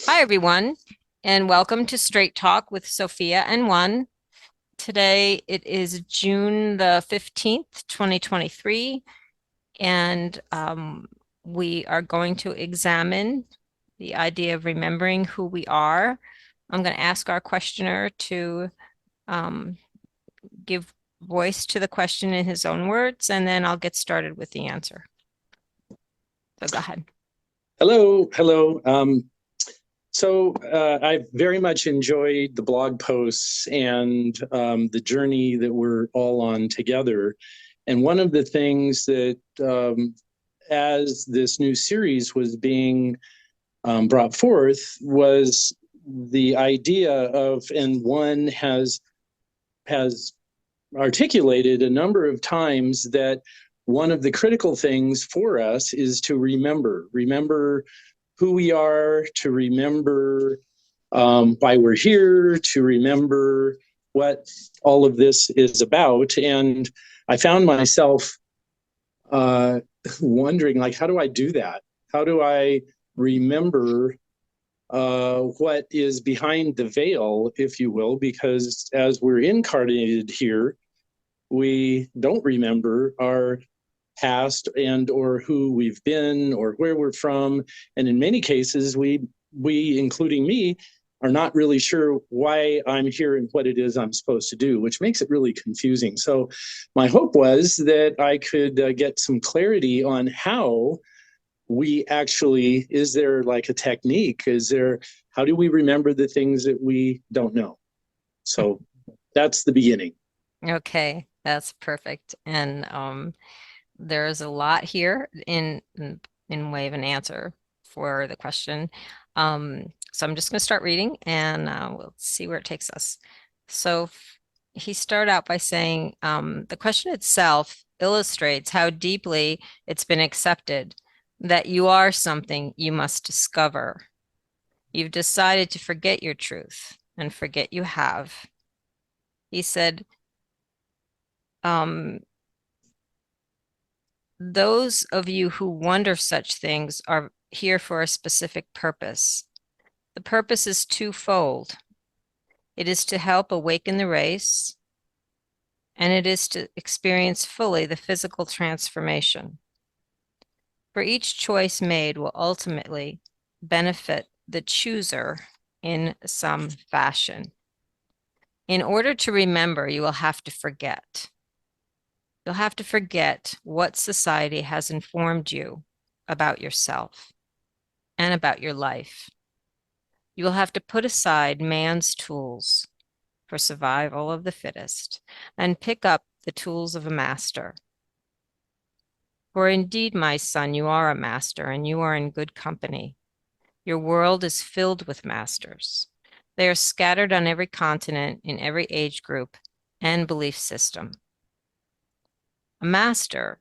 Hi, everyone, and welcome to Straight Talk with Sophia and One. Today it is June the 15th, 2023, and we are going to examine the idea of remembering who we are. I'm going to ask our questioner to um, give voice to the question in his own words, and then I'll get started with the answer. So go ahead. Hello. I've very much enjoyed the blog posts and the journey that we're all on together. And one of the things that, as this new series was being brought forth, was the idea of, and one has articulated a number of times, that one of the critical things for us is to remember who we are, to remember why we're here, to remember what all of this is about. And I found myself wondering, like, how do I do that? How do I remember what is behind the veil, if you will? Because as we're incarnated here, we don't remember our past and or who we've been or where we're from, and in many cases we including me are not really sure why I'm here and what it is I'm supposed to do, which makes it really confusing. So my hope was that I could get some clarity on how we actually, is there like a technique, how do we remember the things that we don't know? So that's the beginning. Okay, that's perfect. And there's a lot here in way of an answer for the question. So I'm just going to start reading and we'll see where it takes us. So he started out by saying the question itself illustrates how deeply it's been accepted that you are something you must discover. You've decided to forget your truth and forget you have. He said, um, those of you who wonder such things are here for a specific purpose. The purpose is twofold. It is to help awaken the race, and it is to experience fully the physical transformation. For each choice made will ultimately benefit the chooser in some fashion. In order to remember, you will have to forget. You'll have to forget what society has informed you about yourself and about your life. You will have to put aside man's tools for survival of the fittest and pick up the tools of a master. For indeed, my son, you are a master and you are in good company. Your world is filled with masters. They are scattered on every continent, in every age group and belief system. A master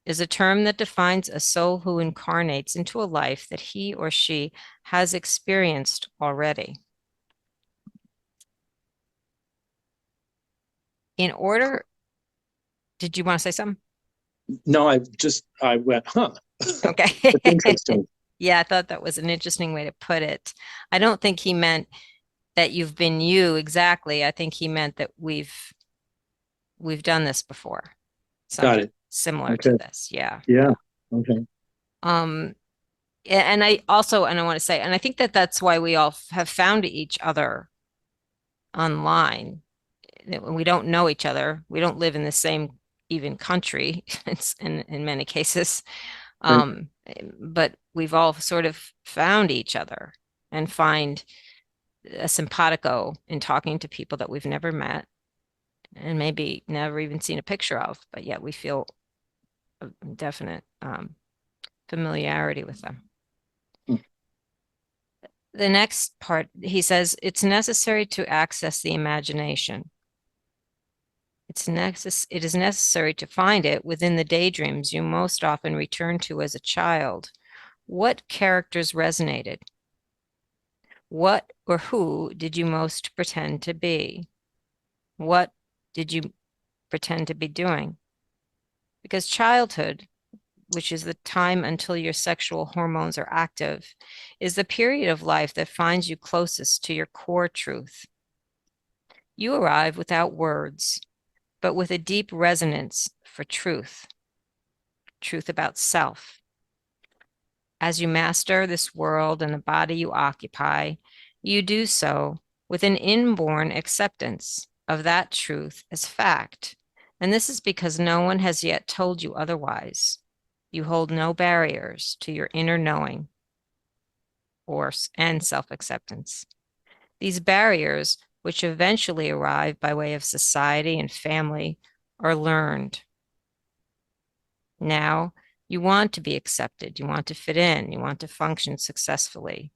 is a term that defines a soul who incarnates into a life that he or she has experienced already. In order, did you want to say something? No, I went, huh. Okay. That's interesting. Yeah, I thought that was an interesting way to put it. I don't think he meant that you've been you exactly. I think he meant that we've done this before. Got Something it. similar to Okay. this. Yeah. Yeah. Okay. Um, and I also, and I want to say, and I think that that's why we all have found each other online. We don't know each other. We don't live in the same even country in many cases. Right. Um, but we've all sort of found each other and find a simpatico in talking to people that we've never met and maybe never even seen a picture of, but yet we feel a definite familiarity with them. Hmm. The next part, he says, it's necessary to access the imagination. It is necessary to find it within the daydreams you most often return to as a child. What characters resonated? What or who did you most pretend to be? What did you pretend to be doing? Because childhood, which is the time until your sexual hormones are active, is the period of life that finds you closest to your core truth. You arrive without words, but with a deep resonance for truth, truth about self. As you master this world and the body you occupy, you do so with an inborn acceptance of that truth as fact. And this is because no one has yet told you otherwise. You hold no barriers to your inner knowing and self-acceptance. These barriers, which eventually arrive by way of society and family, are learned. Now, you want to be accepted, you want to fit in, you want to function successfully.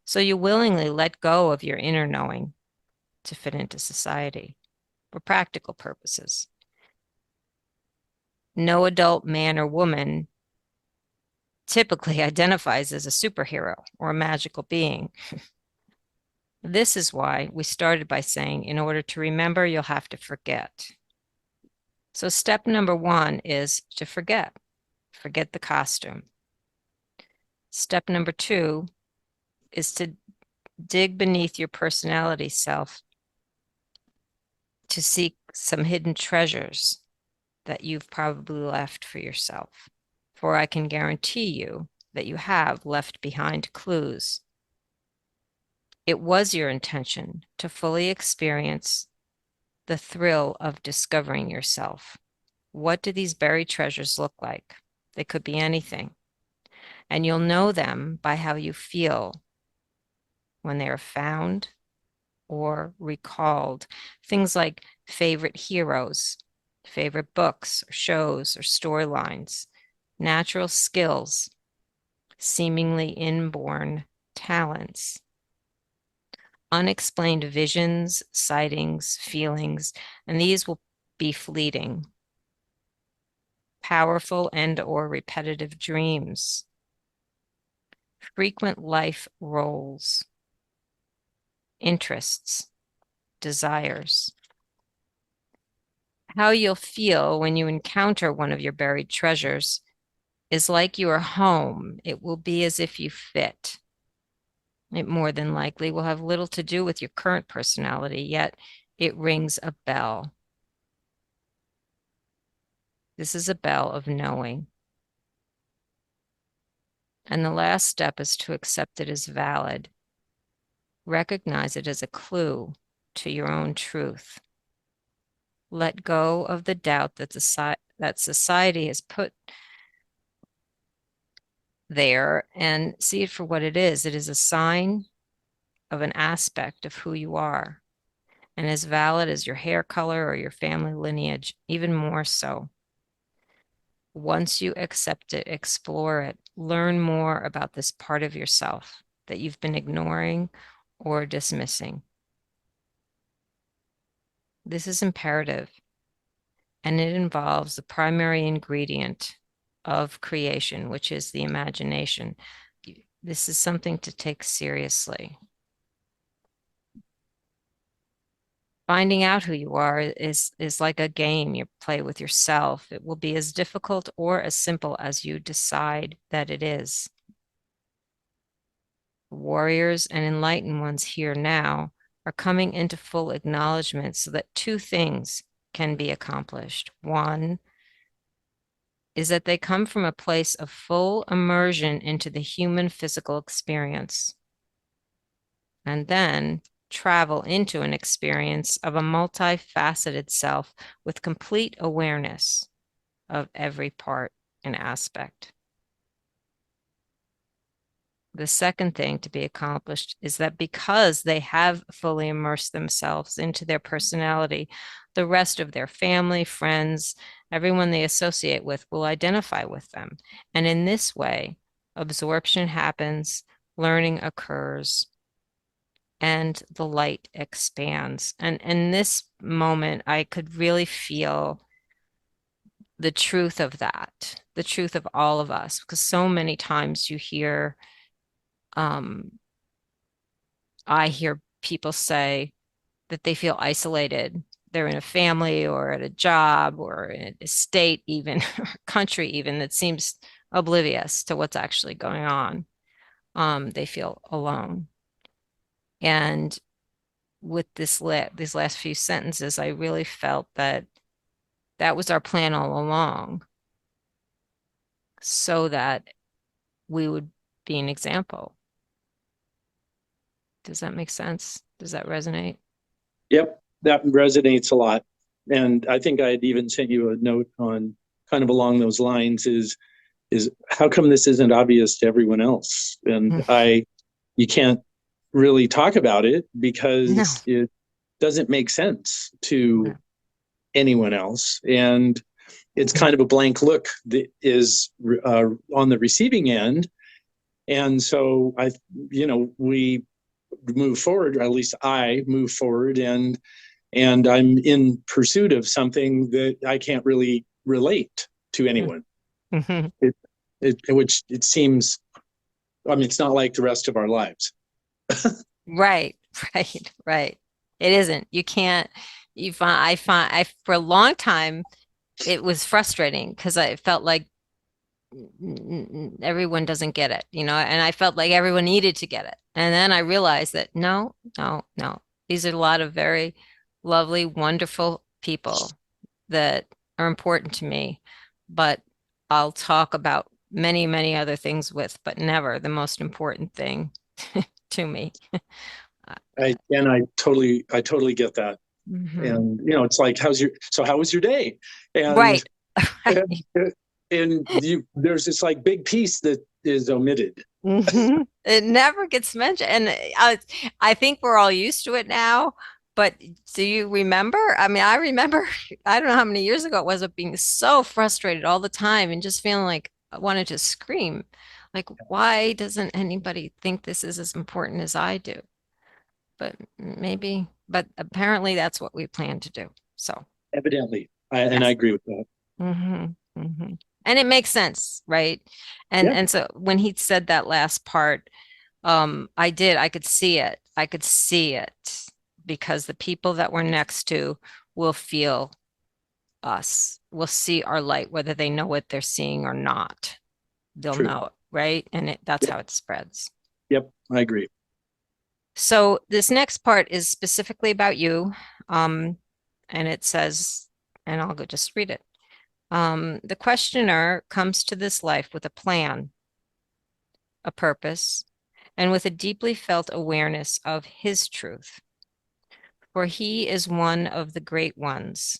So you willingly let go of your inner knowing to fit into society for practical purposes. No adult man or woman typically identifies as a superhero or a magical being. This is why we started by saying, in order to remember, you'll have to forget. So step number 1 is to forget. Forget the costume. Step number 2 is to dig beneath your personality self to seek some hidden treasures that you've probably left for yourself. For I can guarantee you that you have left behind clues. It was your intention to fully experience the thrill of discovering yourself. What do these buried treasures look like? They could be anything. And you'll know them by how you feel when they are found or recalled. Things like favorite heroes, favorite books or shows or storylines, natural skills, seemingly inborn talents, unexplained visions, sightings, feelings, and these will be fleeting. Powerful and or repetitive dreams, frequent life roles, interests, desires. How you'll feel when you encounter one of your buried treasures is like you are home. It will be as if you fit. It more than likely will have little to do with your current personality, yet it rings a bell. This is a bell of knowing. And the last step is to accept it as valid. Recognize it as a clue to your own truth. Let go of the doubt that society has put there and see it for what it is. It is a sign of an aspect of who you are, and as valid as your hair color or your family lineage, even more so. Once you accept it, explore it, learn more about this part of yourself that you've been ignoring or dismissing. This is imperative, and it involves the primary ingredient of creation, which is the imagination. This is something to take seriously. Finding out who you are is like a game you play with yourself. It will be as difficult or as simple as you decide that it is. Warriors and enlightened ones here now are coming into full acknowledgement so that 2 things can be accomplished. One is that they come from a place of full immersion into the human physical experience, and then travel into an experience of a multifaceted self with complete awareness of every part and aspect. The second thing to be accomplished is that because they have fully immersed themselves into their personality, the rest of their family, friends, everyone they associate with will identify with them. And in this way, absorption happens, learning occurs, and the light expands. And in this moment, I could really feel the truth of that, the truth of all of us, because so many times you hear, I hear people say that they feel isolated. They're in a family or at a job or in a state, even, or country, even, that seems oblivious to what's actually going on. They feel alone. And with these last few sentences, I really felt that that was our plan all along, so that we would be an example. Does that make sense? Does that resonate? Yep, that resonates a lot. And I think I had even sent you a note on kind of along those lines is how come this isn't obvious to everyone else? And you can't really talk about it No. because it doesn't make sense No. to anyone else. And it's kind of a blank look that is on the receiving end. And so we move forward, or at least I move forward, and I'm in pursuit of something that I can't really relate to anyone. Mhm. Which it seems, I mean, it's not like the rest of our lives. Right, right. It isn't. You can't, for a long time, it was frustrating because I felt like everyone doesn't get it, and I felt like everyone needed to get it. And then I realized that no, no, no. These are a lot of very lovely, wonderful people that are important to me, but I'll talk about many, many other things with, but never the most important thing to me. I totally get that. Mhm. And it's like, how was your day? And Right. and there's this like big piece that is omitted. It never gets mentioned. And I think we're all used to it now. But do you remember? I mean, I remember, I don't know how many years ago it was, of being so frustrated all the time and just feeling like I wanted to scream. Like, why doesn't anybody think this is as important as I do? But maybe, but apparently that's what we plan to do. So, Evidently, and I yes. agree with that. hmm And it makes sense, right? And Yeah, and so when he said that last part, I could see it. I could see it because the people that we're next to will feel us, will see our light, whether they know what they're seeing or not. They'll true. know it, right? And that's Yep, how it spreads. yep, I agree. So this next part is specifically about you. Um, and it says, and I'll go just read it. The questioner comes to this life with a plan, a purpose, and with a deeply felt awareness of his truth. For he is one of the great ones,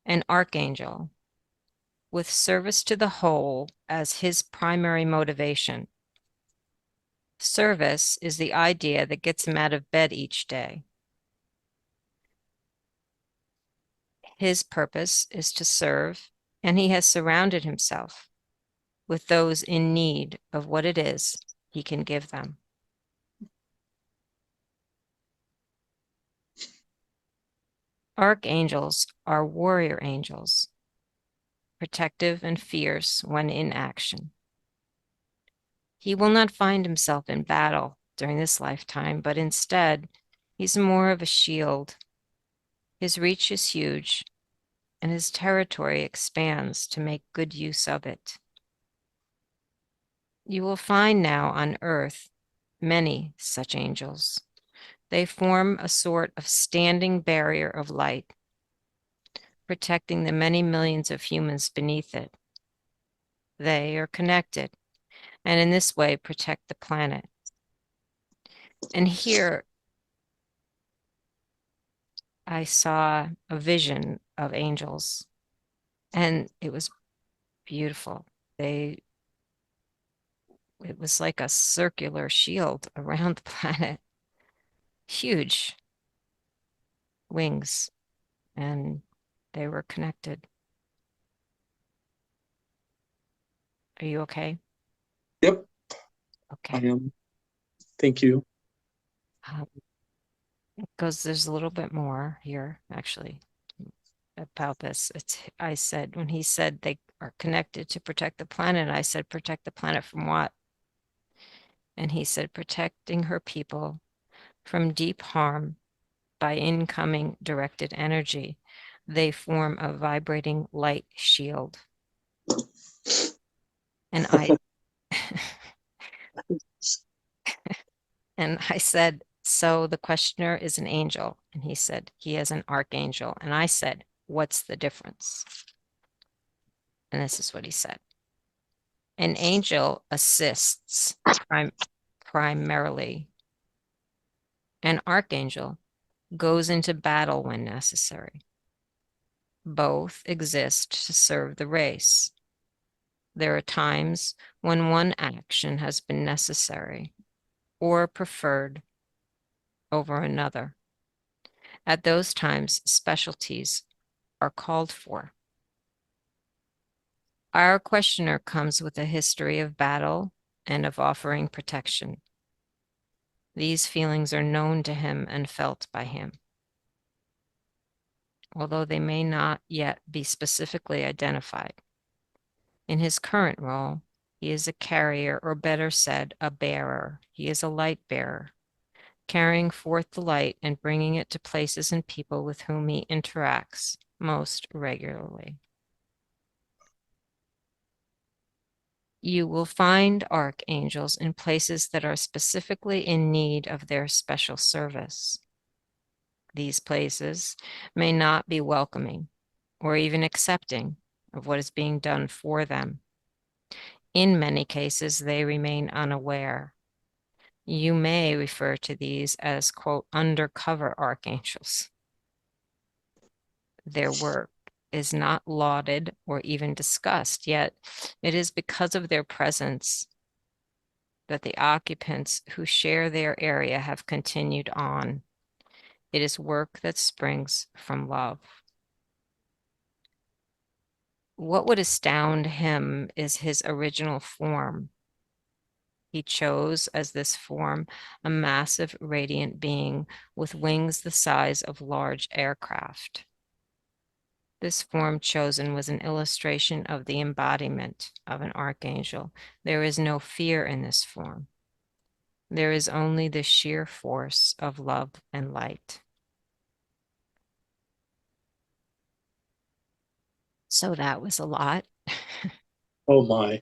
an archangel, with service to the whole as his primary motivation. Service is the idea that gets him out of bed each day. His purpose is to serve, and he has surrounded himself with those in need of what it is he can give them. Archangels are warrior angels, protective and fierce when in action. He will not find himself in battle during this lifetime, but instead, he's more of a shield. His reach is huge, and his territory expands to make good use of it. You will find now on earth many such angels. They form a sort of standing barrier of light, protecting the many millions of humans beneath it. They are connected, and in this way protect the planet. And here I saw a vision of angels, and it was beautiful. They It was like a circular shield around the planet, huge wings, and they were connected. Are you okay? Yep, I Okay. am. Thank you. Because there's a little bit more here, actually, about this. I said, when he said they are connected to protect the planet, I said, protect the planet from what? And he said, protecting her people from deep harm by incoming directed energy. They form a vibrating light shield. And I and I said, so the questioner is an angel. And he said, he is an archangel. And I said, what's the difference? And this is what he said. An angel assists primarily. An archangel goes into battle when necessary. Both exist to serve the race. There are times when one action has been necessary or preferred over another. At those times, specialties are called for. Our questioner comes with a history of battle and of offering protection. These feelings are known to him and felt by him. Although they may not yet be specifically identified. In his current role, he is a carrier, or better said, a bearer. He is a light bearer, carrying forth the light and bringing it to places and people with whom he interacts most regularly. You will find archangels in places that are specifically in need of their special service. These places may not be welcoming or even accepting of what is being done for them. In many cases, they remain unaware. You may refer to these as, quote, undercover archangels. Their work is not lauded or even discussed, yet it is because of their presence that the occupants who share their area have continued on. It is work that springs from love. What would astound him is his original form. He chose as this form a massive radiant being with wings the size of large aircraft. This form chosen was an illustration of the embodiment of an archangel. There is no fear in this form. There is only the sheer force of love and light. So that was a lot. Oh my.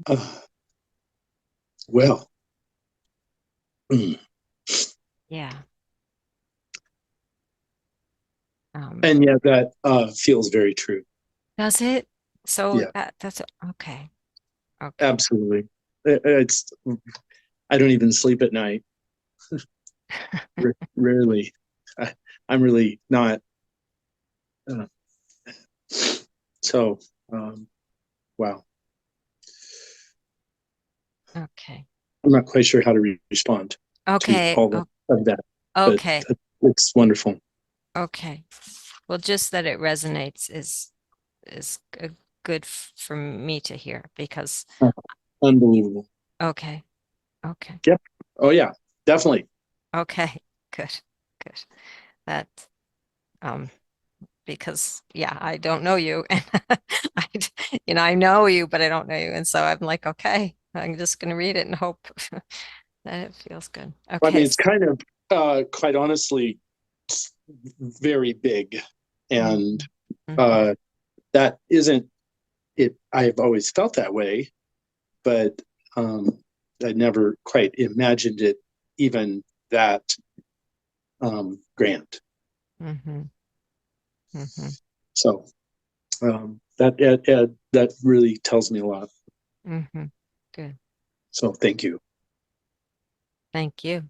Uh, well, mm. Yeah. And yeah, that feels very true. Does it? So Yeah, that's okay. Okay. absolutely. It's I don't even sleep at night. Rarely. I'm really not. Uh, so, wow. Okay. I'm not quite sure how to respond to Okay. all of that, but Okay. it's wonderful. Okay. Well, just that it resonates is good for me to hear because Unbelievable. okay. Okay. Yep. Oh yeah, definitely. Okay. Good. Good. That um because yeah, I don't know you and I I know you, but I don't know you. And so I'm like, okay, I'm just gonna read it and hope that it feels good. I Okay. mean, it's kind of quite honestly very big, and Mhm. uh, that isn't it. I've always felt that way, but um, I never quite imagined it even that grand. Mhm. Mhm. So that really tells me a lot. Mhm. Good. So thank you. Thank you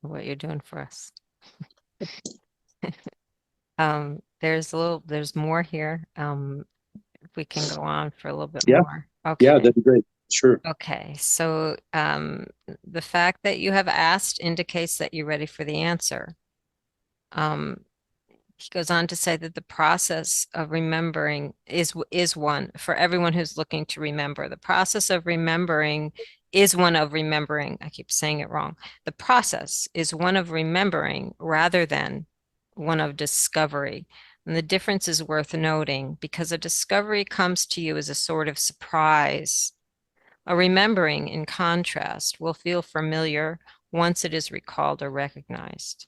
for what you're doing for us. There's more here. If we can go on for a little bit Yeah, more. yeah, Okay. that'd be great. Sure. Okay. So, the fact that you have asked indicates that you're ready for the answer. Um, he goes on to say that the process of remembering is one for everyone who's looking to remember. The process of remembering is one of remembering. I keep saying it wrong. The process is one of remembering rather than one of discovery. And the difference is worth noting because a discovery comes to you as a sort of surprise. A remembering, in contrast, will feel familiar once it is recalled or recognized.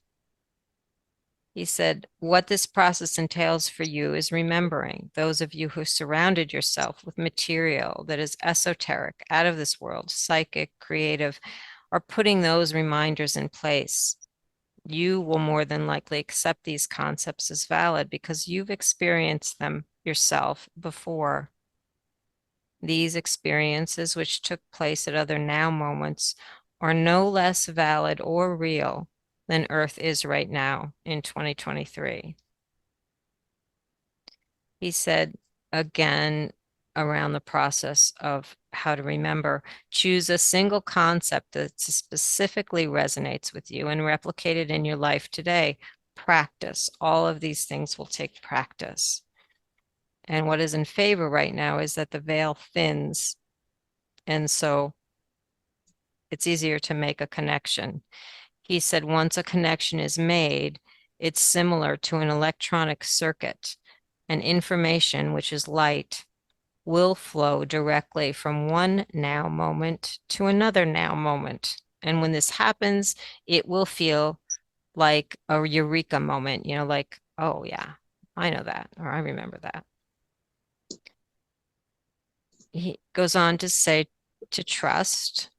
He said, what this process entails for you is remembering those of you who surrounded yourself with material that is esoteric, out of this world, psychic, creative, are putting those reminders in place. You will more than likely accept these concepts as valid because you've experienced them yourself before. These experiences, which took place at other now moments, are no less valid or real than Earth is right now in 2023. He said again around the process of how to remember, choose a single concept that specifically resonates with you and replicate it in your life today. Practice. All of these things will take practice. And what is in favor right now is that the veil thins. And so it's easier to make a connection. He said once a connection is made, it's similar to an electronic circuit, and information, which is light, will flow directly from one now moment to another now moment. And when this happens, it will feel like a eureka moment, like, oh yeah, I know that, or I remember that. He goes on to say to trust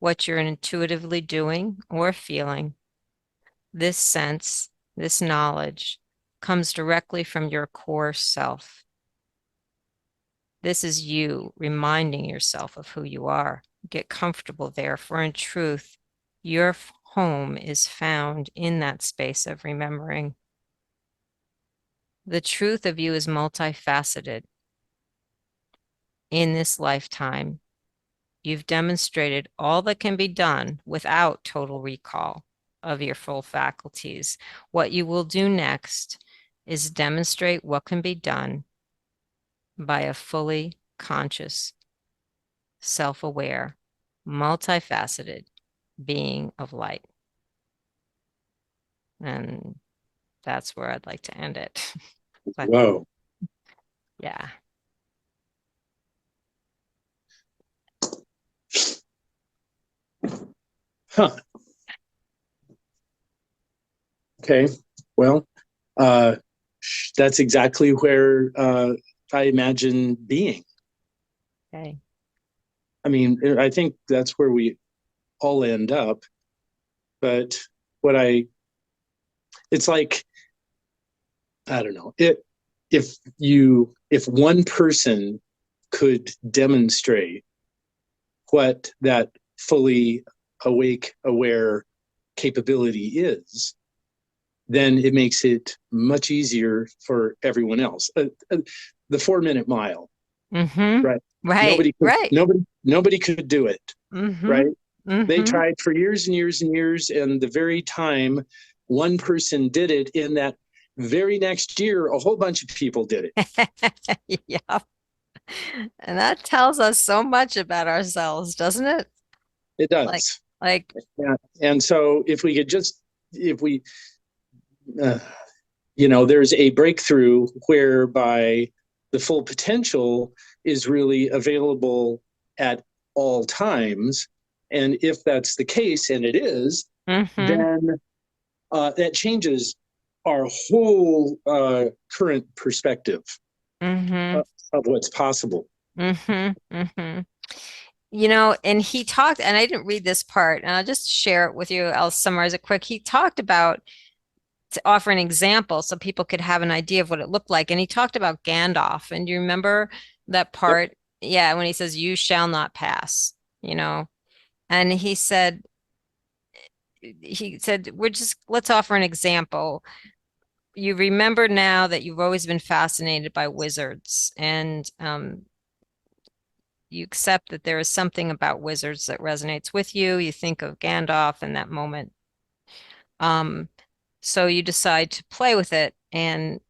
what you're intuitively doing or feeling. This sense, this knowledge comes directly from your core self. This is you reminding yourself of who you are. Get comfortable there, for in truth, your home is found in that space of remembering. The truth of you is multifaceted. In this lifetime, you've demonstrated all that can be done without total recall of your full faculties. What you will do next is demonstrate what can be done by a fully conscious, self-aware, multifaceted being of light. And that's where I'd like to end it. But Whoa. yeah. Huh. Okay. Well, uh, that's exactly where I imagine being. Okay. I mean, I think that's where we all end up. But what it's like, I don't know, if one person could demonstrate what that fully awake, aware capability is, then it makes it much easier for everyone else. The 4 minute mile, Mm-hmm. right? Right. Right. Nobody could do it, Mm-hmm. right? They Mm-hmm. tried for years and years and years, and the very time one person did it, in that very next year, a whole bunch of people did it. Yeah. And that tells us so much about ourselves, doesn't it? It Like, does. like, Yeah. And so if we could just, if we, uh, there's a breakthrough whereby the full potential is really available at all times. And if that's the case, and it is, mm-hmm. then that changes our whole current perspective Mm-hmm. of what's possible. Mm-hmm. Mm-hmm. And he talked, and I didn't read this part, and I'll just share it with you. I'll summarize it quick. He talked about to offer an example so people could have an idea of what it looked like. And he talked about Gandalf. And do you remember that Yep. part? Yeah, when he says, "You shall not pass," you know. And he said, let's offer an example. You remember now that you've always been fascinated by wizards, and you accept that there is something about wizards that resonates with you. You think of Gandalf in that moment. Um, so you decide to play with it and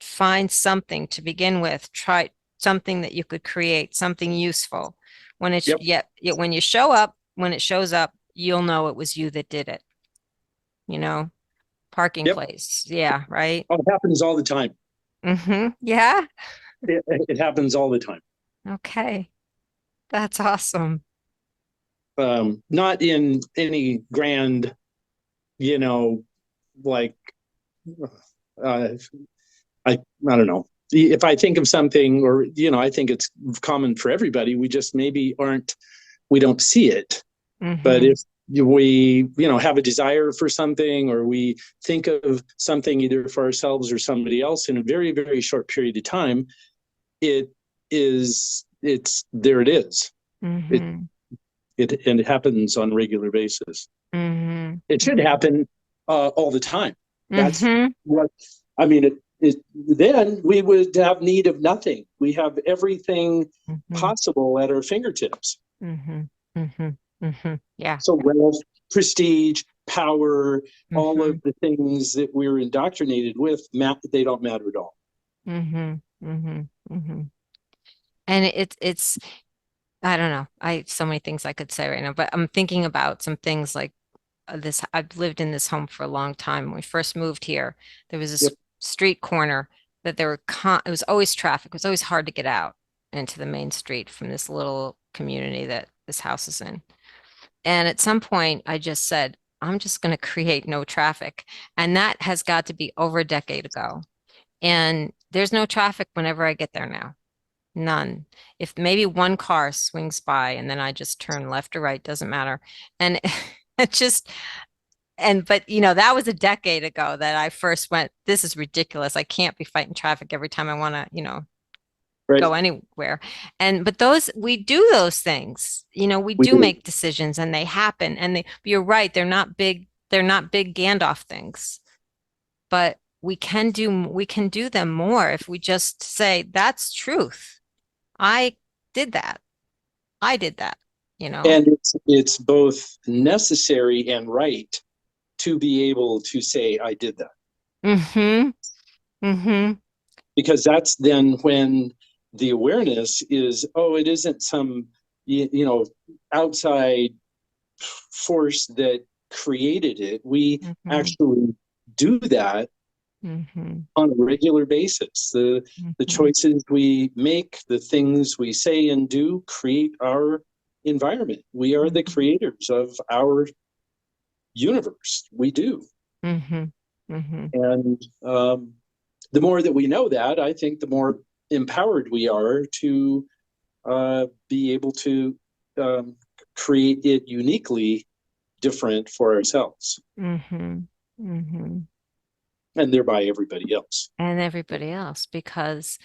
find something to begin with. Try something that you could create, something useful. Yep. When you show up, when it shows up, you'll know it was you that did it. You know, parking Yep. place. Yeah, right. Oh, it happens all the time. Mm-hmm. Yeah. It happens all the time. Okay. That's awesome. Not in any grand, you know, like uh, I don't know. If I think of something, or I think it's common for everybody. We just maybe aren't. We don't see it. But Mm-hmm. if we, have a desire for something, or we think of something either for ourselves or somebody else in a very, very short period of time, it it's there. It is. It Mm-hmm. and it happens on a regular basis. Mm-hmm. It should happen all the time. That's Mm-hmm. what I mean. Then we would have need of nothing. We have everything Mm-hmm. possible at our fingertips. Mm-hmm. Mm-hmm. Mm-hmm. Yeah. So wealth, prestige, power, all Mm-hmm. of the things that we're indoctrinated with, they don't matter at all. Mm-hmm. Mm-hmm. Mm-hmm. And it's I don't know. I have so many things I could say right now, but I'm thinking about some things like this. I've lived in this home for a long time. When we first moved here, there was Yep. this street corner that it was always traffic. It was always hard to get out into the main street from this little community that this house is in. And at some point, I just said, I'm just going to create no traffic. And that has got to be over a decade ago. And there's no traffic whenever I get there now. None. If maybe one car swings by and then I just turn left or right, doesn't matter. And it just, but that was a decade ago that I first went, this is ridiculous. I can't be fighting traffic every time I want to, Right. go anywhere. But we do those things. We We do do. make decisions and they happen. You're right, they're not big Gandalf things, but we can do them more if we just say, that's truth. I did that. I did that, you know? And it's both necessary and right to be able to say I did that, Mm-hmm. Mm-hmm. because that's then when the awareness is, oh, it isn't some outside force that created it. We Mm-hmm. actually do that Mm-hmm. on a regular basis. The Mm-hmm. choices we make, the things we say and do create our environment. We are the Mm-hmm. creators of our universe. We do. Mm-hmm. Mm-hmm. And the more that we know that, I think the more empowered we are to be able to um, create it uniquely different for ourselves Mm-hmm. Mm-hmm. and thereby everybody else. And everybody else, because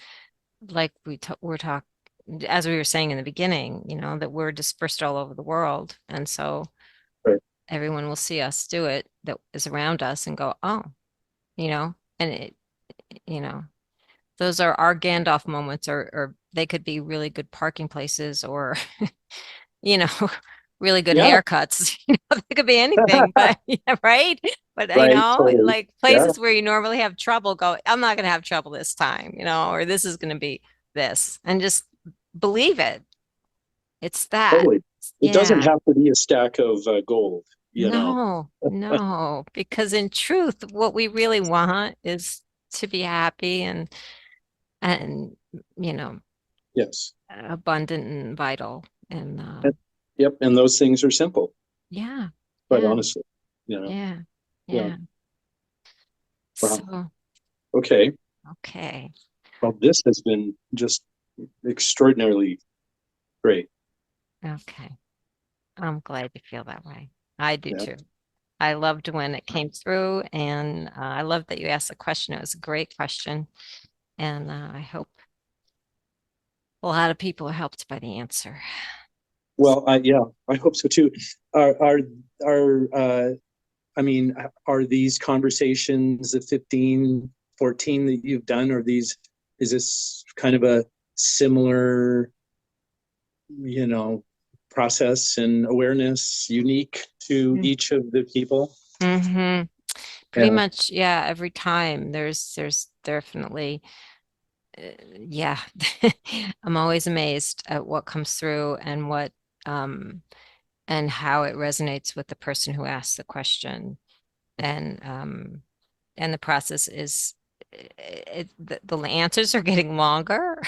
like we're talking, as we were saying in the beginning, that we're dispersed all over the world. And so Right. everyone will see us do it that is around us and go, oh, and you know, those are our Gandalf moments, or they could be really good parking places, or, you know, really good Yeah. haircuts. They could be anything, but yeah, right? But Right. Totally. like Yeah. places where you normally have trouble, go, I'm not gonna have trouble this time, or this is gonna be this, and just believe it. It's that. Totally. It doesn't Yeah. have to be a stack of gold, you know. No, no, because in truth, what we really want is to be happy and you know Yes. abundant and vital. And And- yep. And those things are simple, yeah, quite yeah, honestly. You know. yeah, Yeah. yeah. Wow. So, Okay. okay, Well, this has been just extraordinarily great. okay. I'm glad you feel that way. I do Yeah. too. I loved when it came through, and I love that you asked the question. It was a great question, and I hope a lot of people are helped by the answer. Well, yeah, I hope so too. Are I mean, are these conversations, the 15, 14 that you've done, is this kind of a similar, you know, process and awareness unique to each of the people? Mm-hmm. Pretty Yeah. much, yeah. Every time there's definitely, yeah. I'm always amazed at what comes through um, and how it resonates with the person who asked the question. And the process is, the answers are getting longer.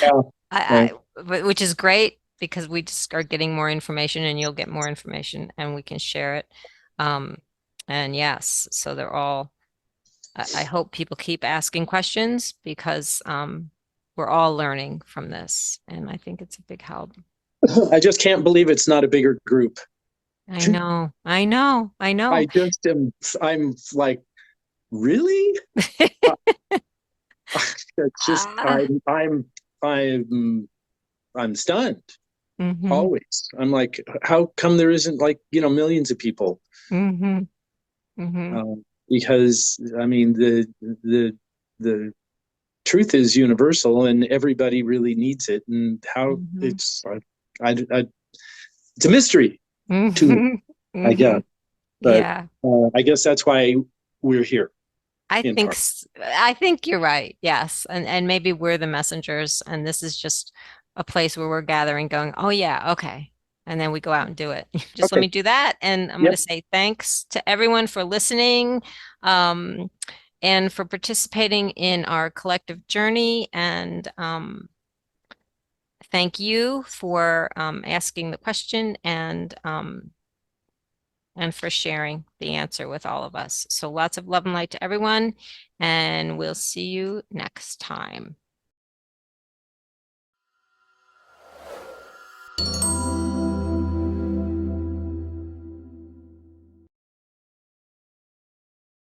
Yeah. Right. Which is great because we just are getting more information and you'll get more information and we can share it. Um, And yes, so they're all, I hope people keep asking questions because we're all learning from this. And I think it's a big help. I just can't believe it's not a bigger group. I know, I know, I know. I just am, I'm like, really? Uh, It's just, Ah, I'm, I'm stunned mm-hmm, always. I'm like, how come there isn't like, millions of people? mm-hmm, mm-hmm, Because I mean, the truth is universal and everybody really needs it. And how mm-hmm, it's, it's a mystery to me, mm-hmm, I mm-hmm. guess. But Yeah. I guess that's why we're here in car. I think you're right. Yes. And maybe we're the messengers and this is just a place where we're gathering going, "Oh yeah, okay." And then we go out and do it. Just let Okay. me do that and I'm going to Yep. say thanks to everyone for listening um and for participating in our collective journey and thank you for asking the question and for sharing the answer with all of us. So lots of love and light to everyone, and we'll see you next time.